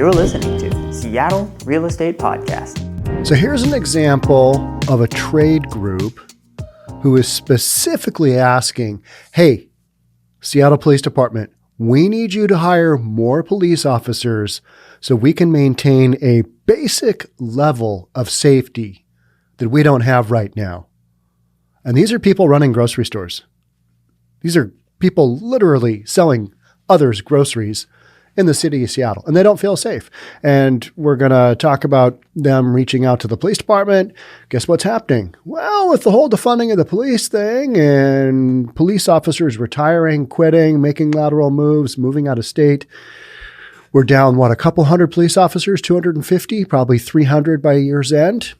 You're listening to Seattle Real Estate Podcast. So here's an example of a trade group who is specifically asking, hey, Seattle Police Department, we need you to hire more police officers so we can maintain a basic level of safety that we don't have right now. And these are people running grocery stores. These are people literally selling others groceries in the city of Seattle, and they don't feel safe. And we're going to talk about them reaching out to the police department. Guess what's happening? Well, with the whole defunding of the police thing and police officers retiring, quitting, making lateral moves, moving out of state, we're down, a couple hundred police officers, 250, probably 300 by year's end.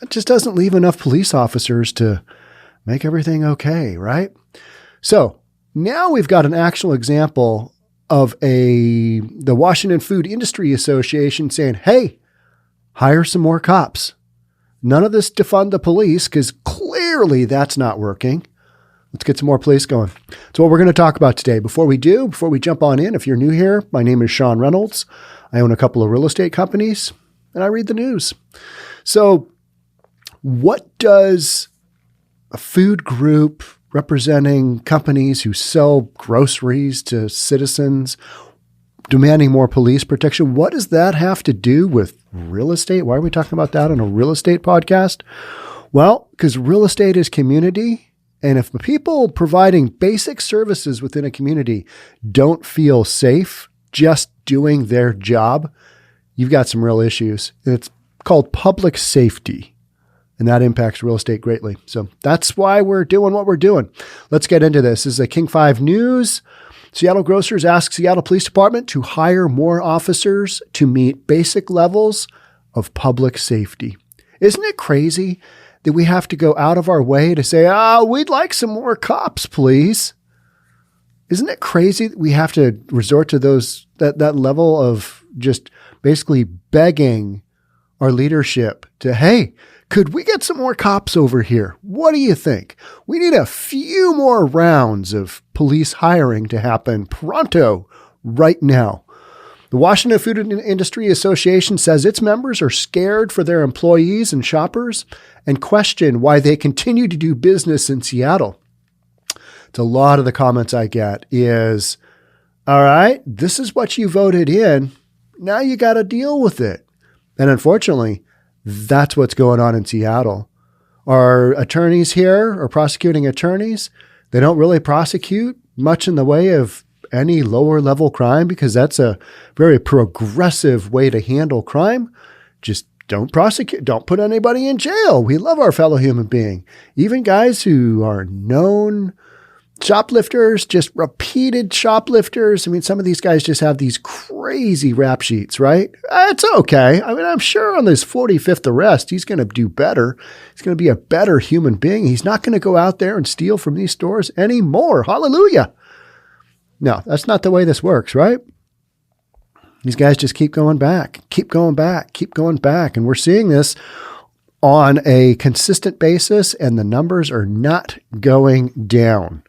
That just doesn't leave enough police officers to make everything okay, right? So now we've got an actual example of the Washington Food Industry Association saying, hey, hire some more cops. None of this defund the police, because clearly that's not working. Let's get some more police going. That's what we're going to talk about today. Before we jump on in, if you're new here, my name is Sean Reynolds. I own a couple of real estate companies, and I read the news. So what does a food group representing companies who sell groceries to citizens demanding more police protection, what does that have to do with real estate? Why are we talking about that on a real estate podcast? Well, because real estate is community. And if the people providing basic services within a community don't feel safe just doing their job, you've got some real issues. And it's called public safety. And that impacts real estate greatly. So that's why we're doing what we're doing. Let's get into this. This is a King 5 News. Seattle grocers ask Seattle Police Department to hire more officers to meet basic levels of public safety. Isn't it crazy that we have to go out of our way to say, we'd like some more cops, please? Isn't it crazy that we have to resort to that level of just basically begging our leadership to, hey, could we get some more cops over here? What do you think? We need a few more rounds of police hiring to happen pronto right now. The Washington Food Industry Association says its members are scared for their employees and shoppers and question why they continue to do business in Seattle. It's a lot of the comments I get is, all right, this is what you voted in. Now you got to deal with it. And unfortunately, that's what's going on in Seattle. Our attorneys here are prosecuting attorneys. They don't really prosecute much in the way of any lower level crime because that's a very progressive way to handle crime. Just don't prosecute. Don't put anybody in jail. We love our fellow human being. Even guys who are known shoplifters, just repeated shoplifters. I mean, some of these guys just have these crazy rap sheets, right? It's okay. I mean, I'm sure on this 45th arrest, he's going to do better. He's going to be a better human being. He's not going to go out there and steal from these stores anymore. Hallelujah. No, that's not the way this works, right? These guys just keep going back. And we're seeing this on a consistent basis, and the numbers are not going down.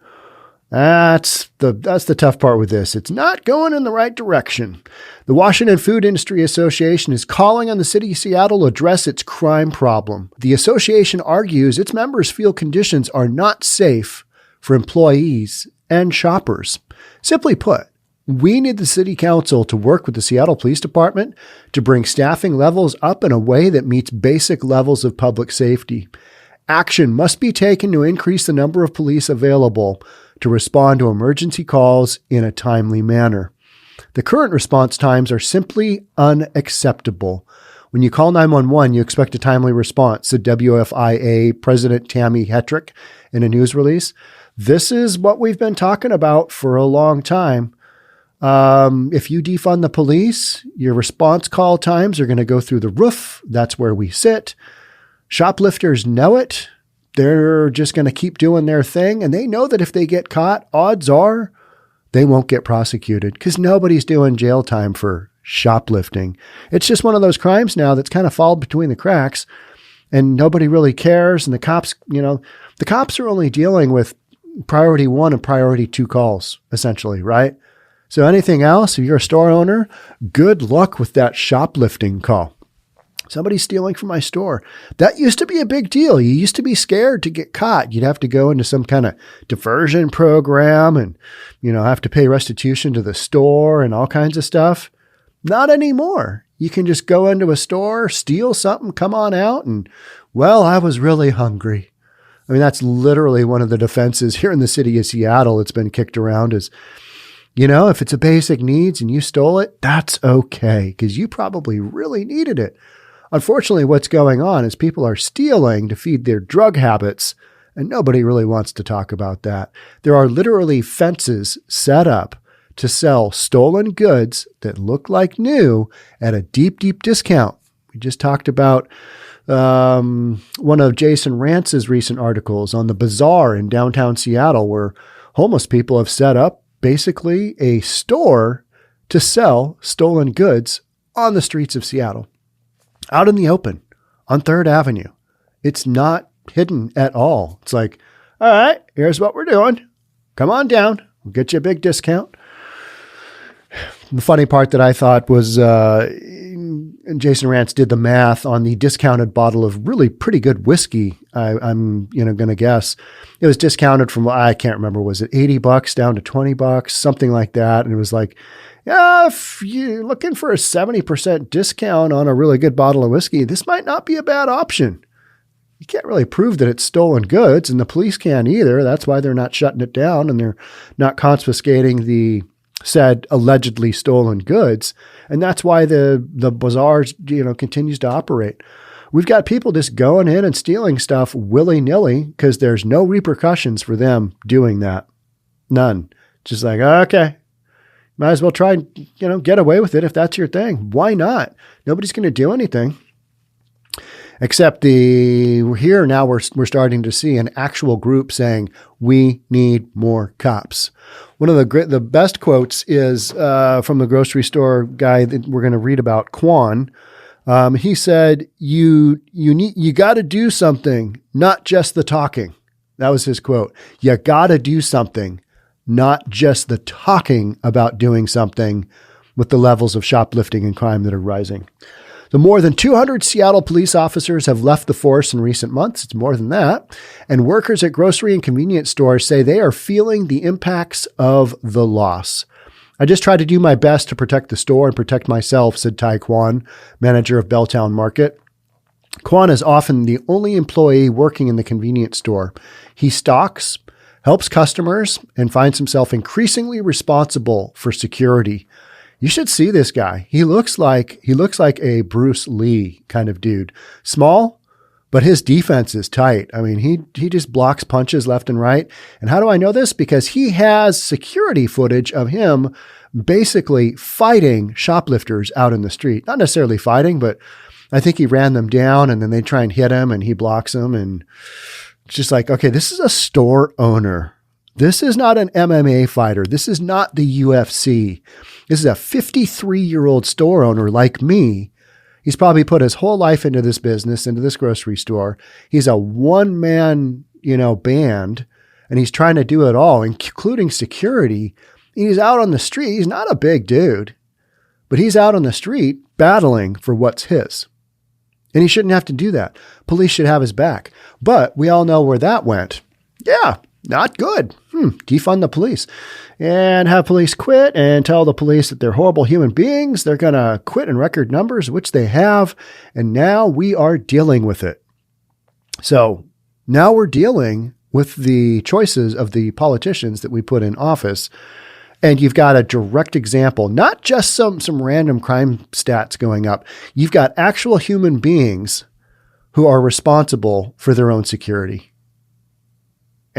That's the tough part with this. It's not going in the right direction. The Washington Food Industry Association is calling on the city of Seattle to address its crime problem. The association argues its members feel conditions are not safe for employees and shoppers. Simply put, we need the city council to work with the Seattle Police Department to bring staffing levels up in a way that meets basic levels of public safety. Action must be taken to increase the number of police available to respond to emergency calls in a timely manner. The current response times are simply unacceptable. When you call 911, you expect a timely response, said WFIA President Tammie Hetrick in a news release. This is what we've been talking about for a long time. If you defund the police, your response call times are going to go through the roof. That's where we sit. Shoplifters know it. They're just going to keep doing their thing. And they know that if they get caught, odds are they won't get prosecuted because nobody's doing jail time for shoplifting. It's just one of those crimes now that's kind of fallen between the cracks and nobody really cares. And the cops, the cops are only dealing with priority 1 and priority 2 calls, essentially, right? So anything else, if you're a store owner, good luck with that shoplifting call. Somebody's stealing from my store. That used to be a big deal. You used to be scared to get caught. You'd have to go into some kind of diversion program and, have to pay restitution to the store and all kinds of stuff. Not anymore. You can just go into a store, steal something, come on out, and, I was really hungry. I mean, that's literally one of the defenses here in the city of Seattle. It's been kicked around as, if it's a basic needs and you stole it, that's okay because you probably really needed it. Unfortunately, what's going on is people are stealing to feed their drug habits, and nobody really wants to talk about that. There are literally fences set up to sell stolen goods that look like new at a deep, deep discount. We just talked about one of Jason Rance's recent articles on the bazaar in downtown Seattle, where homeless people have set up basically a store to sell stolen goods on the streets of Seattle. Out in the open on 3rd Avenue. It's not hidden at all. It's like, all right, here's what we're doing. Come on down. We'll get you a big discount. The funny part that I thought was Jason Rance did the math on the discounted bottle of really pretty good whiskey. I'm going to guess it was discounted from, I can't remember, was it $80 down to $20, something like that. And it was like, if you're looking for a 70% discount on a really good bottle of whiskey, this might not be a bad option. You can't really prove that it's stolen goods, and the police can't either. That's why they're not shutting it down, and they're not confiscating the said allegedly stolen goods. And that's why the bazaar, continues to operate. We've got people just going in and stealing stuff willy-nilly because there's no repercussions for them doing that. None. Just like, okay. Might as well try and, get away with it if that's your thing. Why not? Nobody's going to do anything. Except here now we're starting to see an actual group saying, we need more cops. One of the best quotes is from the grocery store guy that we're going to read about, Kwon. He said, you got to do something, not just the talking. That was his quote. You got to do something, not just the talking about doing something with the levels of shoplifting and crime that are rising. The more than 200 Seattle police officers have left the force in recent months. It's more than that. And workers at grocery and convenience stores say they are feeling the impacts of the loss. I just try to do my best to protect the store and protect myself, said Ty Kwon, manager of Belltown Market. Kwon is often the only employee working in the convenience store. He stocks, helps customers, and finds himself increasingly responsible for security. You should see this guy. He looks like a Bruce Lee kind of dude. Small, but his defense is tight. I mean, he just blocks punches left and right. And how do I know this? Because he has security footage of him basically fighting shoplifters out in the street. Not necessarily fighting, but I think he ran them down and then they try and hit him and he blocks them. And it's just like, okay, this is a store owner. This is not an MMA fighter. This is not the UFC. This is a 53-year-old store owner like me. He's probably put his whole life into this business, into this grocery store. He's a one-man, band, and he's trying to do it all, including security. He's out on the street. He's not a big dude, but he's out on the street battling for what's his. And he shouldn't have to do that. Police should have his back. But we all know where that went. Yeah. Not good. Defund the police and have police quit and tell the police that they're horrible human beings. They're going to quit in record numbers, which they have. And now we are dealing with it. So now we're dealing with the choices of the politicians that we put in office. And you've got a direct example, not just some random crime stats going up. You've got actual human beings who are responsible for their own security.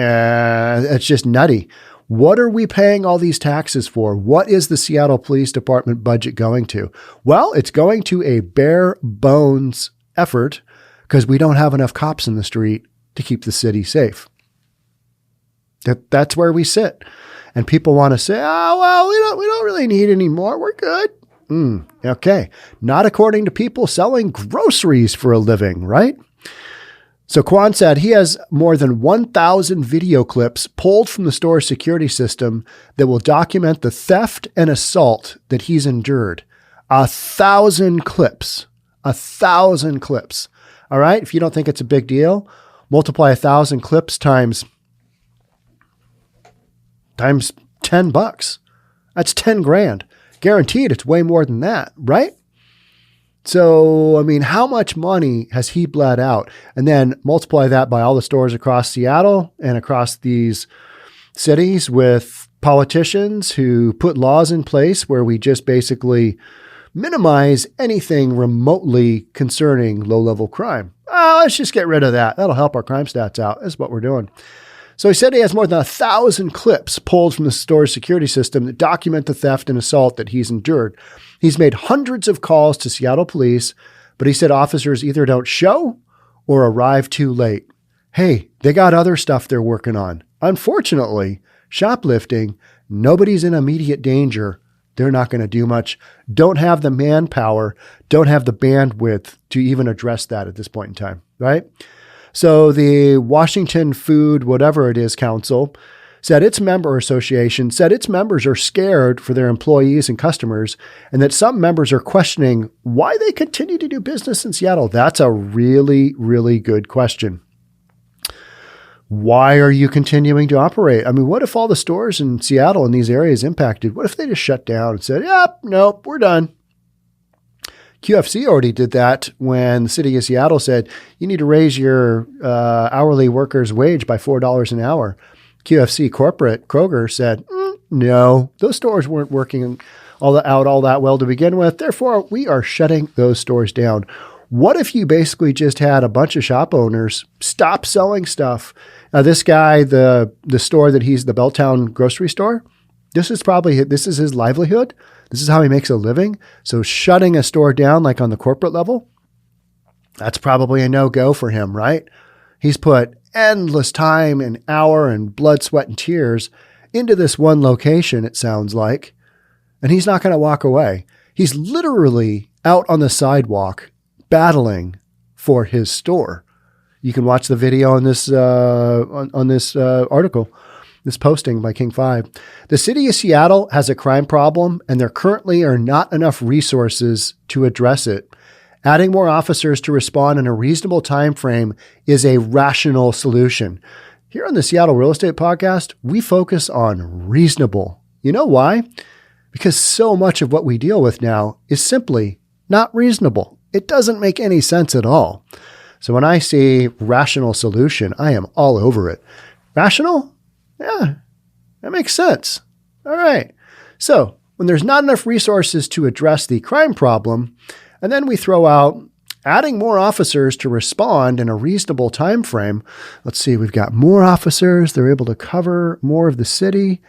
It's just nutty. What are we paying all these taxes for? What is the Seattle Police Department budget going to? Well, it's going to a bare bones effort because we don't have enough cops in the street to keep the city safe. That's where we sit. And people want to say, oh, well, we don't really need any more. We're good. Okay. Not according to people selling groceries for a living, right? So Kwon said he has more than 1,000 video clips pulled from the store's security system that will document the theft and assault that he's endured. 1,000 clips. 1,000 clips. All right. If you don't think it's a big deal, multiply 1,000 clips times $10. That's 10 grand. Guaranteed it's way more than that, right? So, I mean, how much money has he bled out? And then multiply that by all the stores across Seattle and across these cities with politicians who put laws in place where we just basically minimize anything remotely concerning low-level crime. Let's just get rid of that. That'll help our crime stats out. That's what we're doing. So he said he has more than 1,000 clips pulled from the store's security system that document the theft and assault that he's endured. He's made hundreds of calls to Seattle police, but he said officers either don't show or arrive too late. Hey, they got other stuff they're working on. Unfortunately, shoplifting, nobody's in immediate danger. They're not going to do much. Don't have the manpower, don't have the bandwidth to even address that at this point in time, right? So the Washington Food, whatever it is, Council said its member association said its members are scared for their employees and customers, and that some members are questioning why they continue to do business in Seattle. That's a really, really good question. Why are you continuing to operate? I mean, what if all the stores in Seattle in these areas impacted? What if they just shut down and said, yep, nope, we're done? QFC already did that when the city of Seattle said, you need to raise your hourly workers' wage by $4 an hour. QFC corporate, Kroger, said, no, those stores weren't working all that well to begin with. Therefore, we are shutting those stores down. What if you basically just had a bunch of shop owners stop selling stuff? This guy, the store that he's the Belltown grocery store, this is his livelihood. This is how he makes a living. So shutting a store down, like on the corporate level, that's probably a no-go for him, right? He's put endless time and hour and blood, sweat, and tears into this one location, it sounds like, and he's not going to walk away. He's literally out on the sidewalk battling for his store. You can watch the video on this article. This posting by King 5. The city of Seattle has a crime problem, and there currently are not enough resources to address it. Adding more officers to respond in a reasonable time frame is a rational solution. Here on the Seattle Real Estate Podcast, we focus on reasonable. You know why? Because so much of what we deal with now is simply not reasonable. It doesn't make any sense at all. So when I see rational solution, I am all over it. Rational? Yeah, that makes sense. All right. So when there's not enough resources to address the crime problem, and then we throw out adding more officers to respond in a reasonable time frame. Let's see, we've got more officers. They're able to cover more of the city.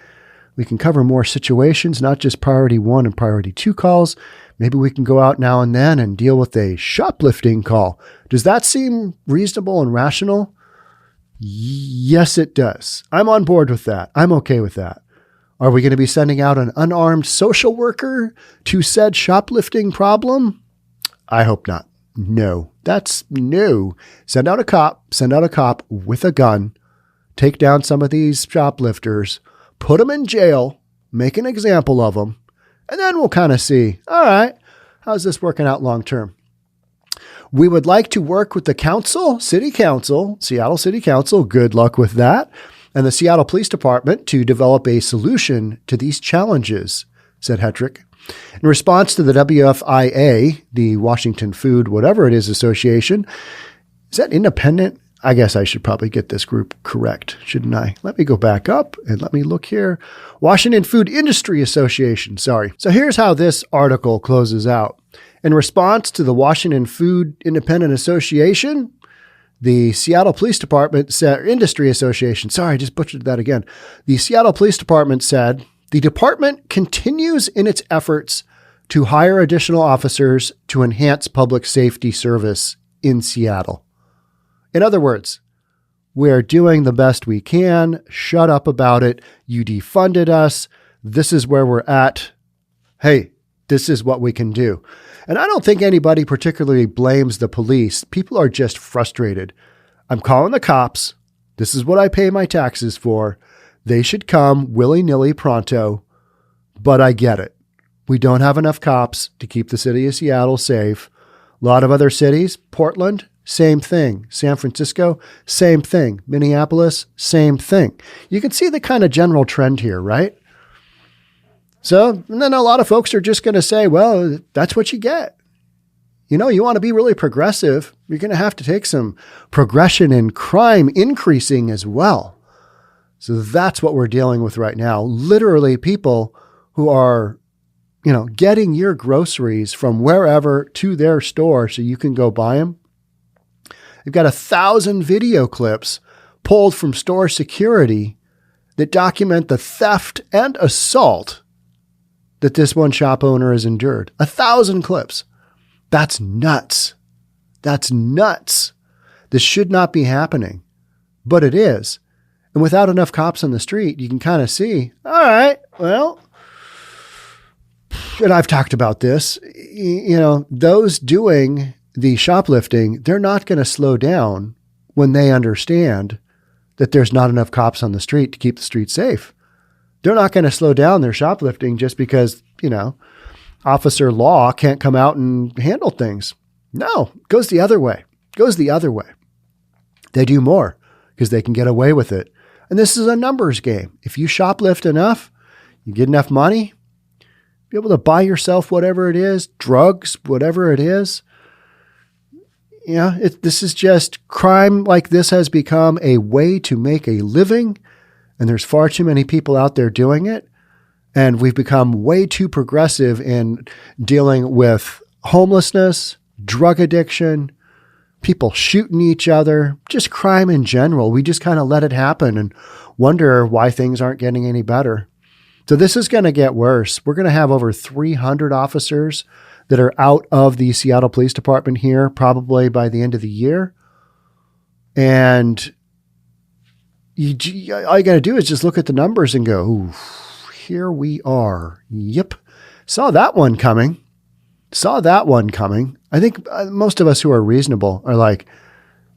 We can cover more situations, not just priority 1 and priority 2 calls. Maybe we can go out now and then and deal with a shoplifting call. Does that seem reasonable and rational? Yes, it does. I'm on board with that. I'm okay with that. Are we going to be sending out an unarmed social worker to said shoplifting problem? I hope not. No, that's no. Send out a cop with a gun, take down some of these shoplifters, put them in jail, make an example of them, and then we'll kind of see, all right, how's this working out long term? We would like to work with the council, Seattle City Council, good luck with that, and the Seattle Police Department to develop a solution to these challenges, said Hetrick. In response to the WFIA, the Washington Food, whatever it is, Association, is that independent? I guess I should probably get this group correct, shouldn't I? Let me go back up and let me look here. Washington Food Industry Association, sorry. So here's how this article closes out. In response to the Washington Food Independent Association, the Seattle Police Department said, Industry Association, sorry, I just butchered that again. The Seattle Police Department said, the department continues in its efforts to hire additional officers to enhance public safety service in Seattle. In other words, we're doing the best we can. Shut up about it. You defunded us. This is where we're at. Hey, this is what we can do. And I don't think anybody particularly blames the police. People are just frustrated. I'm calling the cops. This is what I pay my taxes for. They should come willy-nilly pronto, but I get it. We don't have enough cops to keep the city of Seattle safe. A lot of other cities, Portland, same thing. San Francisco, same thing. Minneapolis, same thing. You can see the kind of general trend here, right? So, and then a lot of folks are just going to say, well, that's what you get. You know, you want to be really progressive, you're going to have to take some progression in crime increasing as well. So that's what we're dealing with right now. Literally people who are, you know, getting your groceries from wherever to their store so you can go buy them. They've got 1,000 video clips pulled from store security that document the theft and assault that this one shop owner has endured. 1,000 clips. That's nuts. That's nuts. This should not be happening, but it is. And without enough cops on the street, you can kind of see, all right, well, and I've talked about this, you know, those doing the shoplifting, they're not going to slow down when they understand that there's not enough cops on the street to keep the street safe. They're not going to slow down their shoplifting just because, you know, officer law can't come out and handle things. No, it goes the other way. It goes the other way. They do more because they can get away with it. And this is a numbers game. If you shoplift enough, you get enough money, be able to buy yourself whatever it is, drugs, whatever it is. Yeah, this is just crime like this has become a way to make a living. And there's far too many people out there doing it. And we've become way too progressive in dealing with homelessness, drug addiction, people shooting each other, just crime in general. We just kind of let it happen and wonder why things aren't getting any better. So this is going to get worse. We're going to have over 300 officers that are out of the Seattle Police Department here, probably by the end of the year. And all you got to do is just look at the numbers and go, ooh, here we are. Yep. Saw that one coming. I think most of us who are reasonable are like,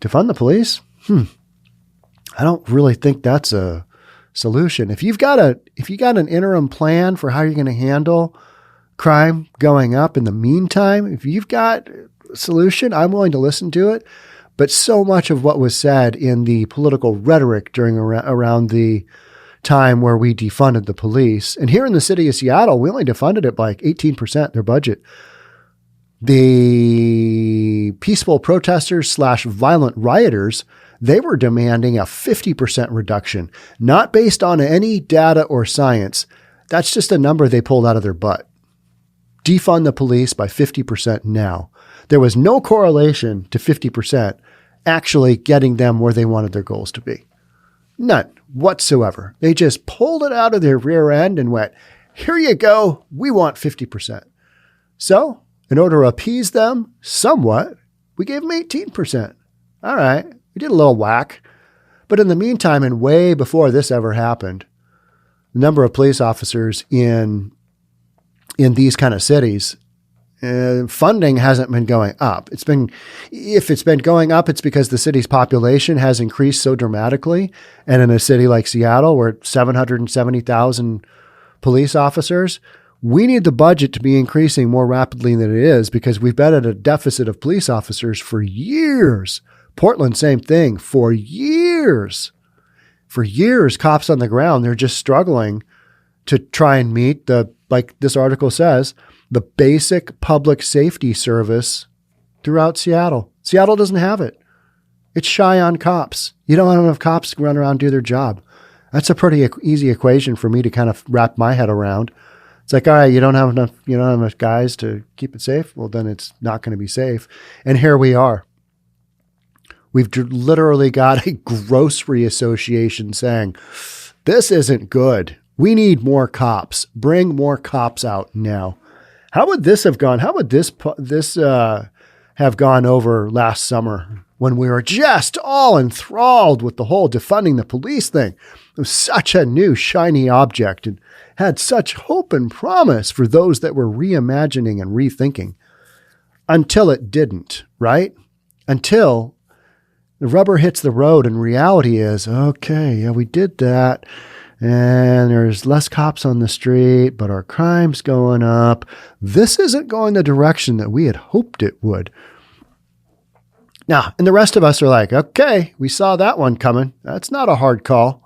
defund the police? I don't really think that's a solution. If you got an interim plan for how you're going to handle crime going up in the meantime, if you've got a solution, I'm willing to listen to it. But so much of what was said in the political rhetoric during around the time where we defunded the police, and here in the city of Seattle, we only defunded it by like 18% their budget. The peaceful protesters / violent rioters, they were demanding a 50% reduction, not based on any data or science. That's just a number they pulled out of their butt. Defund the police by 50% now. There was no correlation to 50% actually getting them where they wanted their goals to be. None whatsoever. They just pulled it out of their rear end and went, here you go. We want 50%. So in order to appease them somewhat, we gave them 18%. All right. We did a little whack. But in the meantime, and way before this ever happened, the number of police officers in these kind of cities, funding hasn't been going up. If it's been going up, it's because the city's population has increased so dramatically. And in a city like Seattle, we're at 770,000 police officers. We need the budget to be increasing more rapidly than it is because we've been at a deficit of police officers for years. Portland, same thing, for years. For years, cops on the ground, they're just struggling to try and meet like this article says, the basic public safety service throughout Seattle. Seattle doesn't have it. It's shy on cops. You don't have enough cops to run around and do their job. That's a pretty easy equation for me to kind of wrap my head around. It's like, all right, you don't have enough guys to keep it safe. Well, then it's not going to be safe. And here we are. We've literally got a grocery association saying, this isn't good. We need more cops. Bring more cops out now. How would this have gone? How would this have gone over last summer when we were just all enthralled with the whole defunding the police thing? It was such a new shiny object and had such hope and promise for those that were reimagining and rethinking until it didn't, right? Until The rubber hits the road, and reality is, okay, yeah, we did that, and there's less cops on the street, but our crime's going up. This isn't going the direction that we had hoped it would. Now, and the rest of us are like, okay, we saw that one coming. That's not a hard call.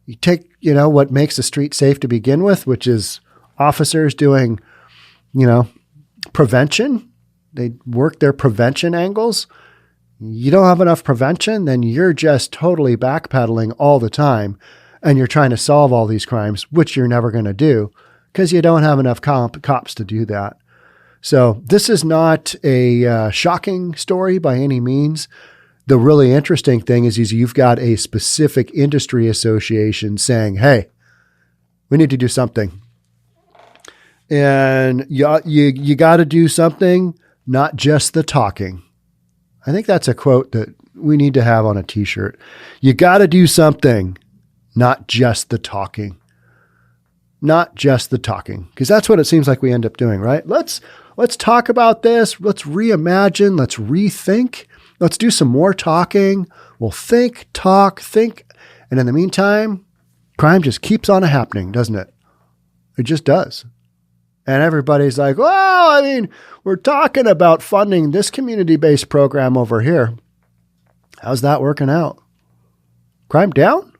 You take, what makes the street safe to begin with, which is officers doing, prevention. They work their prevention angles. You don't have enough prevention, then you're just totally backpedaling all the time, and you're trying to solve all these crimes, which you're never going to do because you don't have enough cops to do that. So this is not a shocking story by any means. The really interesting thing is you've got a specific industry association saying, hey, we need to do something. And you got to do something, not just the talking. I think that's a quote that we need to have on a t-shirt. You got to do something, not just the talking. Not just the talking. Because that's what it seems like we end up doing, right? Let's talk about this. Let's reimagine. Let's rethink. Let's do some more talking. We'll think. And in the meantime, crime just keeps on happening, doesn't it? It just does. And everybody's like, well, we're talking about funding this community-based program over here. How's that working out? Crime down?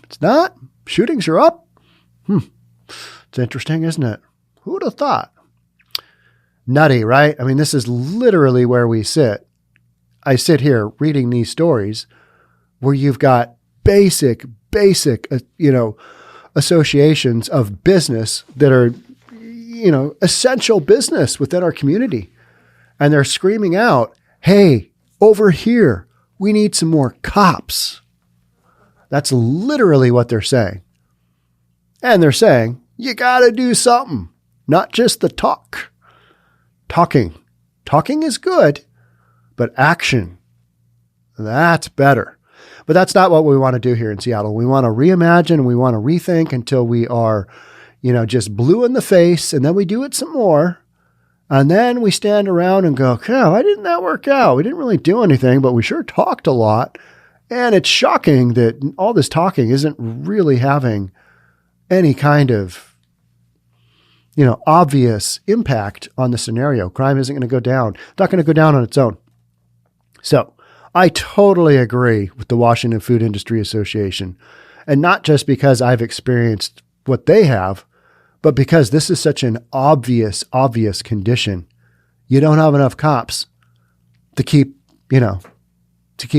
It's not. Shootings are up. It's interesting, isn't it? Who would have thought? Nutty, right? This is literally where we sit. I sit here reading these stories where you've got basic, associations of business that are, essential business within our community. And they're screaming out, hey, over here, we need some more cops. That's literally what they're saying. And they're saying, you got to do something, not just the talk. Talking is good, but action, that's better. But that's not what we want to do here in Seattle. We want to reimagine. We want to rethink until we are, just blue in the face. And then we do it some more. And then we stand around and go, why didn't that work out? We didn't really do anything, but we sure talked a lot. And it's shocking that all this talking isn't really having any kind of, obvious impact on the scenario. Crime isn't going to go down. It's not going to go down on its own. So I totally agree with the Washington Food Industry Association. And not just because I've experienced what they have, but because this is such an obvious condition. You don't have enough cops to keep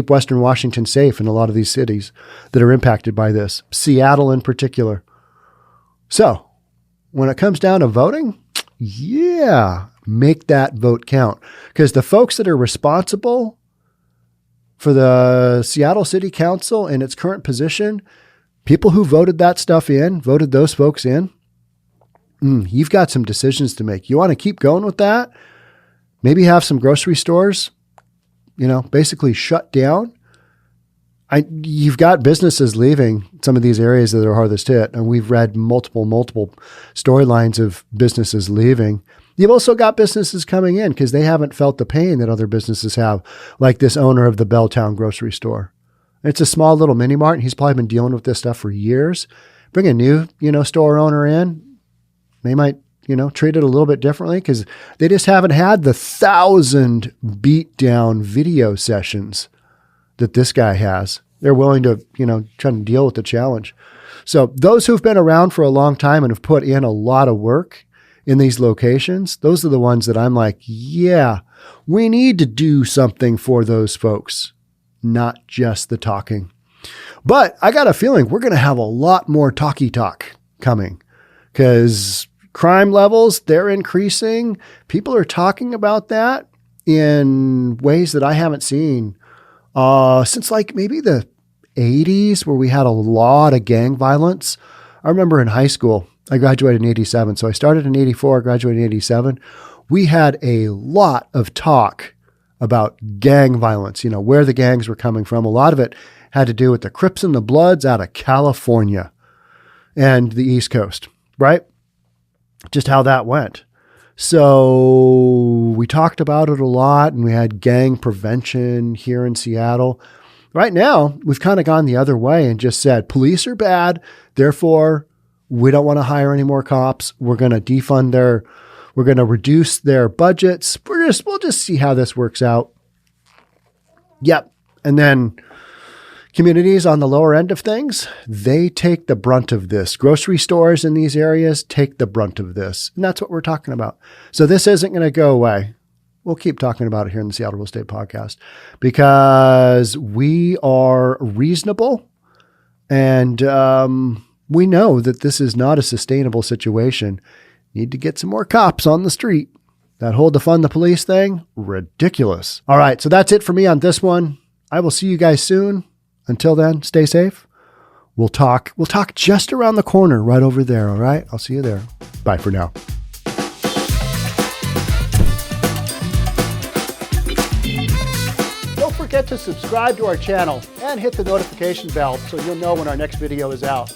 Western Washington safe in a lot of these cities that are impacted by this, Seattle in particular. So when it comes down to voting, make that vote count. Because the folks that are responsible for the Seattle City Council in its current position, people who voted those folks in, you've got some decisions to make. You want to keep going with that? Maybe have some grocery stores, basically shut down. You've got businesses leaving some of these areas that are hardest hit, and we've read multiple storylines of businesses leaving. You've also got businesses coming in because they haven't felt the pain that other businesses have, like this owner of the Belltown grocery store. It's a small little mini mart, and he's probably been dealing with this stuff for years. Bring a new, store owner in, they might, treat it a little bit differently because they just haven't had the 1,000 beat-down video sessions that this guy has. They're willing to, try to deal with the challenge. So those who've been around for a long time and have put in a lot of work in these locations, those are the ones that I'm like, we need to do something for those folks, not just the talking. But I got a feeling we're going to have a lot more talky talk coming because crime levels, they're increasing. People are talking about that in ways that I haven't seen since like maybe the 80s, where we had a lot of gang violence. I remember in high school, I graduated in 87. So I started in 84, graduated in 87. We had a lot of talk about gang violence, where the gangs were coming from. A lot of it had to do with the Crips and the Bloods out of California and the East Coast, right? Just how that went. So we talked about it a lot, and we had gang prevention here in Seattle. Right now, we've kind of gone the other way and just said, police are bad. Therefore, we don't want to hire any more cops. We're going to we're going to reduce their budgets. We'll just see how this works out. Yep. And then communities on the lower end of things, they take the brunt of this. Grocery stores in these areas take the brunt of this. And that's what we're talking about. So this isn't going to go away. We'll keep talking about it here in the Seattle Real Estate Podcast because we are reasonable and we know that this is not a sustainable situation. Need to get some more cops on the street. That whole defund the police thing, ridiculous. All right, so that's it for me on this one. I will see you guys soon. Until then, stay safe. We'll talk just around the corner right over there, all right? I'll see you there. Bye for now. Don't forget to subscribe to our channel and hit the notification bell so you'll know when our next video is out.